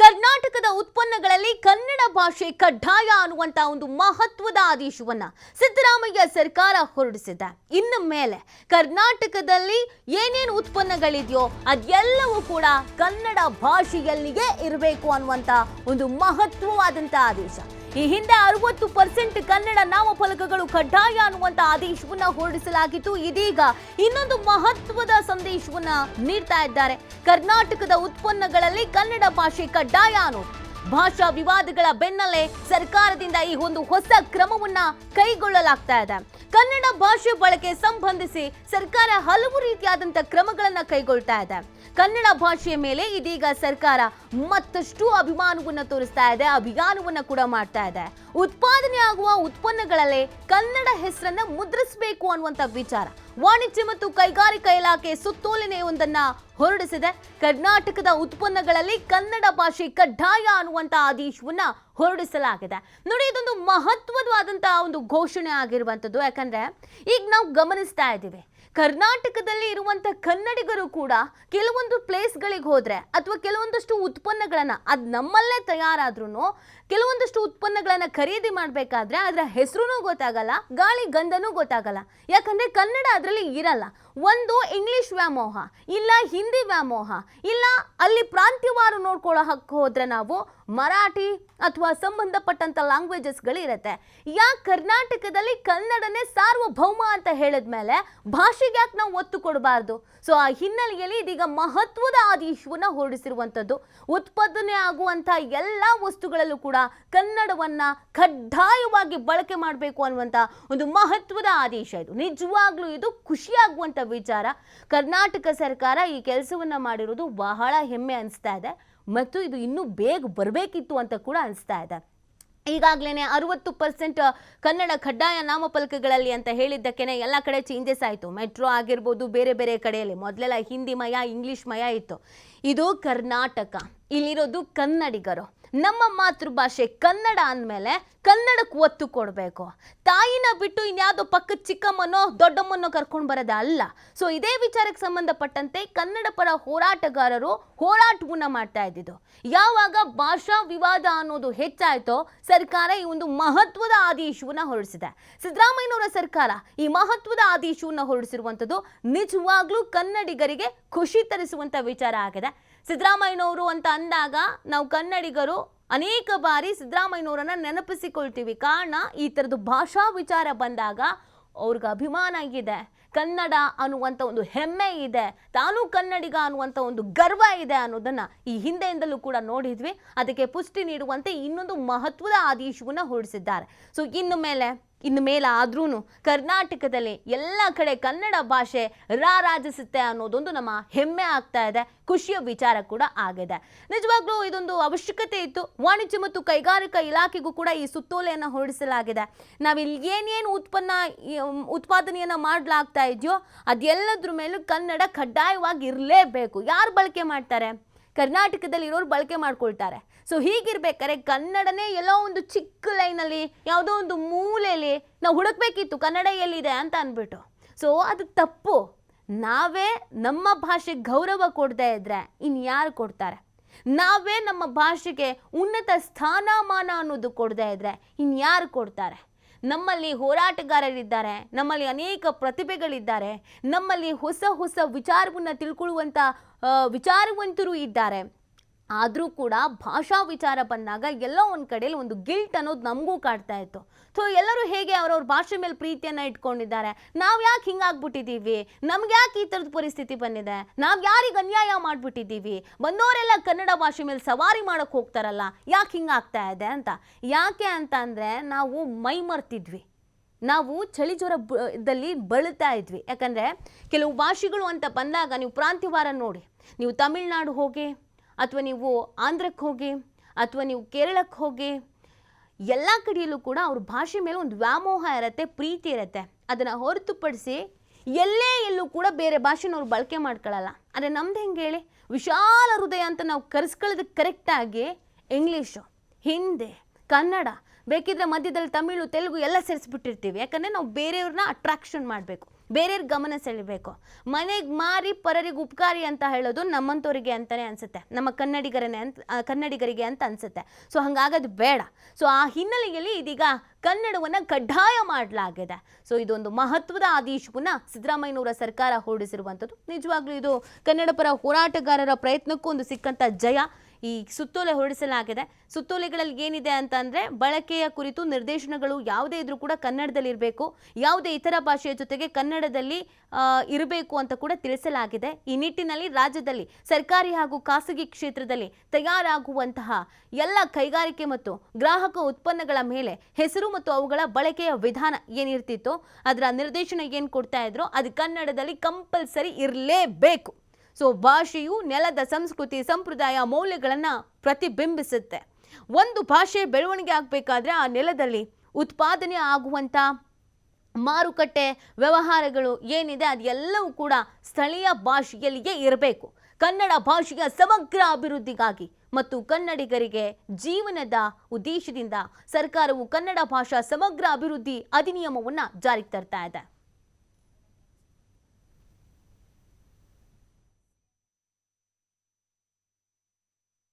ಕರ್ನಾಟಕದ ಉತ್ಪನ್ನಗಳಲ್ಲಿ ಕನ್ನಡ ಭಾಷೆ ಕಡ್ಡಾಯ ಅನ್ನುವಂತ ಒಂದು ಮಹತ್ವದ ಆದೇಶವನ್ನ ಸಿದ್ದರಾಮಯ್ಯ ಸರ್ಕಾರ ಹೊರಡಿಸಿದೆ. ಇನ್ನು ಮೇಲೆ ಕರ್ನಾಟಕದಲ್ಲಿ ಏನೇನು ಉತ್ಪನ್ನಗಳಿದೆಯೋ ಅದೆಲ್ಲವೂ ಕೂಡ ಕನ್ನಡ ಭಾಷೆಯಲ್ಲಿಯೇ ಇರಬೇಕು ಅನ್ನುವಂತ ಒಂದು ಮಹತ್ವವಾದಂತ ಆದೇಶ. ಈ ಹಿಂದೆ 60% ಕನ್ನಡ ನಾಮಫಲಕಗಳು ಕಡ್ಡಾಯ ಅನ್ನುವಂತ ಆದೇಶವನ್ನ ಹೊರಡಿಸಲಾಗಿತ್ತು. ಇದೀಗ ಇನ್ನೊಂದು ಮಹತ್ವದ ಸಂದೇಶವನ್ನ ನೀಡ್ತಾ ಇದ್ದಾರೆ. ಕರ್ನಾಟಕದ ಉತ್ಪನ್ನಗಳಲ್ಲಿ ಕನ್ನಡ ಭಾಷೆ ಕಡ್ಡಾಯ ಅನ್ನೋದು ಭಾಷಾ ವಿವಾದಗಳ ಬೆನ್ನಲ್ಲೇ ಸರ್ಕಾರದಿಂದ ಈ ಒಂದು ಹೊಸ ಕ್ರಮವನ್ನ ಕೈಗೊಳ್ಳಲಾಗ್ತಾ ಇದೆ. ಕನ್ನಡ ಭಾಷೆ ಬಳಕೆ ಸಂಬಂಧಿಸಿ ಸರ್ಕಾರ ಹಲವು ರೀತಿಯಾದಂತ ಕ್ರಮಗಳನ್ನ ಕೈಗೊಳ್ತಾ ಇದೆ. ಕನ್ನಡ ಭಾಷೆಯ ಮೇಲೆ ಇದೀಗ ಸರ್ಕಾರ ಮತ್ತಷ್ಟು ಅಭಿಮಾನವನ್ನ ತೋರಿಸ್ತಾ ಇದೆ, ಅಭಿಯಾನವನ್ನ ಕೂಡ ಮಾಡ್ತಾ ಇದೆ. ಉತ್ಪಾದನೆ ಆಗುವ ಉತ್ಪನ್ನಗಳಲ್ಲೇ ಕನ್ನಡ ಹೆಸರನ್ನ ಮುದ್ರಿಸಬೇಕು ಅನ್ನುವಂತ ವಿಚಾರ ವಾಣಿಜ್ಯ ಮತ್ತು ಕೈಗಾರಿಕಾ ಇಲಾಖೆ ಸುತ್ತೋಲೆಯೊಂದನ್ನ ಹೊರಡಿಸಿದೆ. ಕರ್ನಾಟಕದ ಉತ್ಪನ್ನಗಳಲ್ಲಿ ಕನ್ನಡ ಭಾಷೆ ಕಡ್ಡಾಯ ಅನ್ನುವಂತ ಆದೇಶವನ್ನ ಹೊರಡಿಸಲಾಗಿದೆ. ನೋಡಿ, ಇದೊಂದು ಮಹತ್ವವಾದಂತಹ ಒಂದು ಘೋಷಣೆ ಆಗಿರುವಂತದ್ದು. ಯಾಕಂದ್ರೆ ಈಗ ನಾವು ಗಮನಿಸ್ತಾ ಇದ್ದೀವಿ, ಕರ್ನಾಟಕದಲ್ಲಿ ಇರುವಂತ ಕನ್ನಡಿಗರು ಕೂಡ ಕೆಲವೊಂದು ಪ್ಲೇಸ್ಗಳಿಗೆ ಹೋದ್ರೆ ಅಥವಾ ಕೆಲವೊಂದಷ್ಟು ಉತ್ಪನ್ನಗಳನ್ನ ಅದು ನಮ್ಮಲ್ಲೇ ತಯಾರಾದ್ರೂ ಕೆಲವೊಂದಷ್ಟು ಉತ್ಪನ್ನಗಳನ್ನ ಖರೀದಿ ಮಾಡಬೇಕಾದ್ರೆ ಅದರ ಹೆಸರು ಗೊತ್ತಾಗಲ್ಲ, ಗಾಳಿ ಗಂಧನೂ ಗೊತ್ತಾಗಲ್ಲ. ಯಾಕಂದ್ರೆ ಕನ್ನಡ ಅದರಲ್ಲಿ ಇರಲ್ಲ. ಒಂದು ಇಂಗ್ಲಿಷ್ ವ್ಯಾಮೋಹ, ಇಲ್ಲ ಹಿಂದಿ ವ್ಯಾಮೋಹ, ಇಲ್ಲ ಅಲ್ಲಿ ಪ್ರಾಂತ್ಯವಾರು ನೋಡ್ಕೊಳ್ಳೋ ಹಕ್ಕು ಹೋದ್ರೆ ನಾವು ಮರಾಠಿ ಅಥವಾ ಸಂಬಂಧಪಟ್ಟಂತ ಲ್ಯಾಂಗ್ವೇಜಸ್ಗಳು ಇರುತ್ತೆ. ಯಾಕೆ ಕರ್ನಾಟಕದಲ್ಲಿ ಕನ್ನಡನೇ ಸಾರ್ವಭೌಮ ಅಂತ ಹೇಳಿದ್ಮೇಲೆ ಭಾಷೆಗೆ ಯಾಕೆ ನಾವು ಒತ್ತು ಕೊಡಬಾರ್ದು? ಸೊ ಆ ಹಿನ್ನೆಲೆಯಲ್ಲಿ ಇದೀಗ ಮಹತ್ವದ ಆದೇಶವನ್ನ ಹೊರಡಿಸಿರುವಂಥದ್ದು. ಉತ್ಪಾದನೆ ಆಗುವಂಥ ಎಲ್ಲ ವಸ್ತುಗಳಲ್ಲೂ ಕೂಡ ಕನ್ನಡವನ್ನ ಕಡ್ಡಾಯವಾಗಿ ಬಳಕೆ ಮಾಡಬೇಕು ಅನ್ನುವಂಥ ಒಂದು ಮಹತ್ವದ ಆದೇಶ ಇದು. ನಿಜವಾಗ್ಲೂ ಇದು ಖುಷಿಯಾಗುವಂಥ ವಿಚಾರ. ಕರ್ನಾಟಕ ಸರ್ಕಾರ ಈ ಕೆಲಸವನ್ನ ಮಾಡಿರೋದು ಬಹಳ ಹೆಮ್ಮೆ ಅನಿಸ್ತಾ ಇದೆ ಮತ್ತು ಇದು ಇನ್ನೂ ಬೇಗ ಬರಬೇಕಿತ್ತು ಅಂತ ಕೂಡ ಅನಿಸ್ತಾ ಇದೆ. ಈಗಾಗಲೇ 60% ಕನ್ನಡ ಕಡ್ಡಾಯ ನಾಮಫಲಕಗಳಲ್ಲಿ ಅಂತ ಹೇಳಿದ್ದಕ್ಕೇನೆ ಎಲ್ಲ ಕಡೆ ಚೇಂಜಸ್ ಆಯಿತು. ಮೆಟ್ರೋ ಆಗಿರ್ಬೋದು, ಬೇರೆ ಬೇರೆ ಕಡೆಯಲ್ಲಿ ಮೊದಲೆಲ್ಲ ಹಿಂದಿಮಯ ಇಂಗ್ಲೀಷ್ಮಯ ಇತ್ತು. ಇದು ಕರ್ನಾಟಕ, ಇಲ್ಲಿರೋದು ಕನ್ನಡಿಗರು. ನಮ್ಮ ಮಾತೃಭಾಷೆ ಕನ್ನಡ ಅಂದಮೇಲೆ ಕನ್ನಡಕ್ಕೆ ಒತ್ತು ಕೊಡಬೇಕು. ತಾಯಿನ ಬಿಟ್ಟು ಇನ್ಯಾವುದೋ ಪಕ್ಕದ ಚಿಕ್ಕಮ್ಮನೋ ದೊಡ್ಡಮ್ಮನೋ ಕರ್ಕೊಂಡು ಬರೋದ ಅಲ್ಲ. ಸೊ ಇದೇ ವಿಚಾರಕ್ಕೆ ಸಂಬಂಧಪಟ್ಟಂತೆ ಕನ್ನಡ ಪರ ಹೋರಾಟಗಾರರು ಹೋರಾಟವನ್ನ ಮಾಡ್ತಾ ಇದ್ದಿದ್ದು. ಯಾವಾಗ ಭಾಷಾ ವಿವಾದ ಅನ್ನೋದು ಹೆಚ್ಚಾಯ್ತೋ ಸರ್ಕಾರ ಈ ಒಂದು ಮಹತ್ವದ ಆದೇಶವನ್ನ ಹೊರಡಿಸಿದೆ. ಸಿದ್ದರಾಮಯ್ಯನವರ ಸರ್ಕಾರ ಈ ಮಹತ್ವದ ಆದೇಶವನ್ನ ಹೊರಡಿಸಿರುವಂಥದ್ದು ನಿಜವಾಗ್ಲೂ ಕನ್ನಡಿಗರಿಗೆ ಖುಷಿ ತರಿಸುವಂತ ವಿಚಾರ ಆಗಿದೆ. ಸಿದ್ದರಾಮಯ್ಯನವರು ಅಂತ ಅಂದಾಗ ನಾವು ಕನ್ನಡಿಗರು ಅನೇಕ ಬಾರಿ ಸಿದ್ದರಾಮಯ್ಯನವರನ್ನ ನೆನಪಿಸಿಕೊಳ್ತೀವಿ. ಕಾರಣ ಈ ಥರದ್ದು ಭಾಷಾ ವಿಚಾರ ಬಂದಾಗ ಅವ್ರಿಗೆ ಅಭಿಮಾನ ಇದೆ, ಕನ್ನಡ ಅನ್ನುವಂಥ ಒಂದು ಹೆಮ್ಮೆ ಇದೆ, ತಾನೂ ಕನ್ನಡಿಗ ಅನ್ನುವಂಥ ಒಂದು ಗರ್ವ ಇದೆ ಅನ್ನೋದನ್ನ ಈ ಹಿಂದೆಯಿಂದಲೂ ಕೂಡ ನೋಡಿದ್ವಿ. ಅದಕ್ಕೆ ಪುಷ್ಟಿ ನೀಡುವಂತೆ ಇನ್ನೊಂದು ಮಹತ್ವದ ಆದೇಶವನ್ನ ಹೊರಡಿಸಿದ್ದಾರೆ. ಸೊ ಇನ್ನು ಮೇಲೆ ಆದ್ರೂ ಕರ್ನಾಟಕದಲ್ಲಿ ಎಲ್ಲ ಕಡೆ ಕನ್ನಡ ಭಾಷೆ ರಾರಾಜಿಸುತ್ತೆ ಅನ್ನೋದೊಂದು ನಮ್ಮ ಹೆಮ್ಮೆ ಆಗ್ತಾ ಇದೆ, ಖುಷಿಯ ವಿಚಾರ ಕೂಡ ಆಗಿದೆ. ನಿಜವಾಗ್ಲೂ ಇದೊಂದು ಅವಶ್ಯಕತೆ ಇತ್ತು. ವಾಣಿಜ್ಯ ಮತ್ತು ಕೈಗಾರಿಕಾ ಇಲಾಖೆಗೂ ಕೂಡ ಈ ಸುತ್ತೋಲೆಯನ್ನು ಹೊರಡಿಸಲಾಗಿದೆ. ನಾವಿಲ್ಲಿ ಏನೇನು ಉತ್ಪಾದನೆಯನ್ನು ಮಾಡಲಾಗ್ತಾ ಇದೆಯೋ ಅದೆಲ್ಲದ್ರ ಮೇಲೂ ಕನ್ನಡ ಕಡ್ಡಾಯವಾಗಿ ಇರಲೇಬೇಕು. ಯಾರು ಬಳಕೆ ಮಾಡ್ತಾರೆ? ಕರ್ನಾಟಕದಲ್ಲಿ ಇರೋರು ಬಳಕೆ ಮಾಡ್ಕೊಳ್ತಾರೆ. ಸೊ ಹೀಗಿರ್ಬೇಕಾದ್ರೆ ಕನ್ನಡನೇ ಎಲ್ಲೋ ಒಂದು ಚಿಕ್ಕ ಲೈನಲ್ಲಿ ಯಾವುದೋ ಒಂದು ಮೂಲೆಯಲ್ಲಿ ನಾವು ಹುಡುಕ್ಬೇಕಿತ್ತು ಕನ್ನಡ ಎಲ್ಲಿದೆ ಅಂತ ಅಂದ್ಬಿಟ್ಟು. ಸೊ ಅದು ತಪ್ಪು. ನಾವೇ ನಮ್ಮ ಭಾಷೆಗೆ ಗೌರವ ಕೊಡದೇ ಇದ್ರೆ ಇನ್ಯಾರು ಕೊಡ್ತಾರೆ? ನಾವೇ ನಮ್ಮ ಭಾಷೆಗೆ ಉನ್ನತ ಸ್ಥಾನಮಾನ ಅನ್ನೋದು ಕೊಡದೇ ಇದ್ರೆ ಇನ್ಯಾರು ಕೊಡ್ತಾರೆ? ನಮ್ಮಲ್ಲಿ ಹೋರಾಟಗಾರರಿದ್ದಾರೆ, ನಮ್ಮಲ್ಲಿ ಅನೇಕ ಪ್ರತಿಭೆಗಳಿದ್ದಾರೆ, ನಮ್ಮಲ್ಲಿ ಹೊಸ ಹೊಸ ವಿಚಾರವನ್ನು ತಿಳ್ಕೊಳ್ಳುವಂಥ ವಿಚಾರವಂತರು ಇದ್ದಾರೆ. ಆದರೂ ಕೂಡ ಭಾಷಾ ವಿಚಾರ ಬಂದಾಗ ಎಲ್ಲೋ ಒಂದು ಕಡೆಯಲ್ಲಿ ಒಂದು ಗಿಲ್ಟ್ ಅನ್ನೋದು ನಮಗೂ ಕಾಡ್ತಾ ಇತ್ತು. ಸೊ ಎಲ್ಲರೂ ಹೇಗೆ ಅವ್ರವ್ರ ಭಾಷೆ ಮೇಲೆ ಪ್ರೀತಿಯನ್ನು ಇಟ್ಕೊಂಡಿದ್ದಾರೆ. ನಾವು ಯಾಕೆ ಹಿಂಗಾಗ್ಬಿಟ್ಟಿದ್ದೀವಿ? ನಮ್ಗೆ ಯಾಕೆ ಈ ಥರದ ಪರಿಸ್ಥಿತಿ ಬಂದಿದೆ? ನಾವು ಯಾರಿಗೆ ಅನ್ಯಾಯ ಮಾಡಿಬಿಟ್ಟಿದ್ದೀವಿ? ಬಂದವರೆಲ್ಲ ಕನ್ನಡ ಭಾಷೆ ಮೇಲೆ ಸವಾರಿ ಮಾಡೋಕ್ಕೆ ಹೋಗ್ತಾರಲ್ಲ, ಯಾಕೆ ಹಿಂಗಾಗ್ತಾ ಇದೆ ಅಂತ. ಯಾಕೆ ಅಂತ ಅಂದರೆ ನಾವು ಮೈ ಮರ್ತಿದ್ವಿ, ನಾವು ಚಳಿ ಜ್ವರದಲ್ಲಿ ಬಳಲ್ತಾ ಇದ್ವಿ. ಯಾಕಂದರೆ ಕೆಲವು ಭಾಷೆಗಳು ಅಂತ ಬಂದಾಗ ನೀವು ಪ್ರಾಂತ್ಯವಾರ ನೋಡಿ, ನೀವು ತಮಿಳ್ನಾಡು ಹೋಗಿ ಅಥವಾ ನೀವು ಆಂಧ್ರಕ್ಕೆ ಹೋಗಿ ಅಥವಾ ನೀವು ಕೇರಳಕ್ಕೆ ಹೋಗಿ, ಎಲ್ಲ ಕಡೆಯಲ್ಲೂ ಕೂಡ ಅವ್ರ ಭಾಷೆ ಮೇಲೆ ಒಂದು ವ್ಯಾಮೋಹ ಇರುತ್ತೆ, ಪ್ರೀತಿ ಇರುತ್ತೆ. ಅದನ್ನು ಹೊರತುಪಡಿಸಿ ಎಲ್ಲೂ ಕೂಡ ಬೇರೆ ಭಾಷೆನವ್ರು ಬಳಕೆ ಮಾಡ್ಕೊಳ್ಳಲ್ಲ. ಆದರೆ ನಮ್ದು ಹೆಂಗೆ ಹೇಳಿ, ವಿಶಾಲ ಹೃದಯ ಅಂತ ನಾವು ಕರೆಸ್ಕೊಳ್ಳೋದಕ್ಕೆ ಕರೆಕ್ಟಾಗಿ ಇಂಗ್ಲೀಷು, ಹಿಂದಿ, ಕನ್ನಡ, ಬೇಕಿದ್ರೆ ಮಧ್ಯದಲ್ಲಿ ತಮಿಳು, ತೆಲುಗು ಎಲ್ಲ ಸೇರಿಸ್ಬಿಟ್ಟಿರ್ತೀವಿ. ಯಾಕಂದರೆ ನಾವು ಬೇರೆಯವ್ರನ್ನ ಅಟ್ರಾಕ್ಷನ್ ಮಾಡಬೇಕು, ಬೇರೆಯವ್ರ ಗಮನ ಸೆಳಿಬೇಕು. ಮನೆಗೆ ಮಾರಿ ಪರರಿಗೆ ಉಪಕಾರಿ ಅಂತ ಹೇಳೋದು ನಮ್ಮಂಥವ್ರಿಗೆ ಅಂತಲೇ ಅನಿಸುತ್ತೆ, ನಮ್ಮ ಕನ್ನಡಿಗರಿಗೆ ಅಂತ ಅನಿಸುತ್ತೆ. ಸೊ ಹಾಗಾಗೋದು ಬೇಡ. ಸೊ ಆ ಹಿನ್ನೆಲೆಯಲ್ಲಿ ಇದೀಗ ಕನ್ನಡವನ್ನು ಕಡ್ಡಾಯ ಮಾಡಲಾಗಿದೆ. ಸೊ ಇದೊಂದು ಮಹತ್ವದ ಆದೇಶವನ್ನು ಸಿದ್ದರಾಮಯ್ಯನವರ ಸರ್ಕಾರ ಹೊರಡಿಸಿರುವಂಥದ್ದು. ನಿಜವಾಗ್ಲೂ ಇದು ಕನ್ನಡ ಪರ ಹೋರಾಟಗಾರರ ಪ್ರಯತ್ನಕ್ಕೂ ಒಂದು ಸಿಕ್ಕಂಥ ಜಯ. ಈ ಸುತ್ತೋಲೆ ಹೊರಡಿಸಲಾಗಿದೆ. ಸುತ್ತೋಲೆಗಳಲ್ಲಿ ಏನಿದೆ ಅಂತಂದರೆ, ಬಳಕೆಯ ಕುರಿತು ನಿರ್ದೇಶನಗಳು ಯಾವುದೇ ಇದ್ರೂ ಕೂಡ ಕನ್ನಡದಲ್ಲಿ ಇರಬೇಕು, ಯಾವುದೇ ಇತರ ಭಾಷೆಯ ಜೊತೆಗೆ ಕನ್ನಡದಲ್ಲಿ ಇರಬೇಕು ಅಂತ ಕೂಡ ತಿಳಿಸಲಾಗಿದೆ. ಈ ನಿಟ್ಟಿನಲ್ಲಿ ರಾಜ್ಯದಲ್ಲಿ ಸರ್ಕಾರಿ ಹಾಗೂ ಖಾಸಗಿ ಕ್ಷೇತ್ರದಲ್ಲಿ ತಯಾರಾಗುವಂತಹ ಎಲ್ಲ ಕೈಗಾರಿಕೆ ಮತ್ತು ಗ್ರಾಹಕ ಉತ್ಪನ್ನಗಳ ಮೇಲೆ ಹೆಸರು ಮತ್ತು ಅವುಗಳ ಬಳಕೆಯ ವಿಧಾನ ಏನಿರ್ತಿತ್ತೋ ಅದರ ನಿರ್ದೇಶನ ಏನು ಕೊಡ್ತಾ ಇದ್ರೋ ಅದು ಕನ್ನಡದಲ್ಲಿ ಕಂಪಲ್ಸರಿ ಇರಲೇಬೇಕು. ಸೊ ಭಾಷೆಯು ನೆಲದ ಸಂಸ್ಕೃತಿ, ಸಂಪ್ರದಾಯ, ಮೌಲ್ಯಗಳನ್ನು ಪ್ರತಿಬಿಂಬಿಸುತ್ತೆ. ಒಂದು ಭಾಷೆ ಬೆಳವಣಿಗೆ ಆಗಬೇಕಾದ್ರೆ ಆ ನೆಲದಲ್ಲಿ ಉತ್ಪಾದನೆ ಆಗುವಂಥ ಮಾರುಕಟ್ಟೆ ವ್ಯವಹಾರಗಳು ಏನಿದೆ ಅದೆಲ್ಲವೂ ಕೂಡ ಸ್ಥಳೀಯ ಭಾಷೆಯಲ್ಲಿಯೇ ಇರಬೇಕು. ಕನ್ನಡ ಭಾಷೆಯ ಸಮಗ್ರ ಅಭಿವೃದ್ಧಿಗಾಗಿ ಮತ್ತು ಕನ್ನಡಿಗರಿಗೆ ಜೀವನದ ಉದ್ದೇಶದಿಂದ ಸರ್ಕಾರವು ಕನ್ನಡ ಭಾಷಾ ಸಮಗ್ರ ಅಭಿವೃದ್ಧಿ ಅಧಿನಿಯಮವನ್ನು ಜಾರಿಗೆ ತರ್ತಾ ಇದೆ.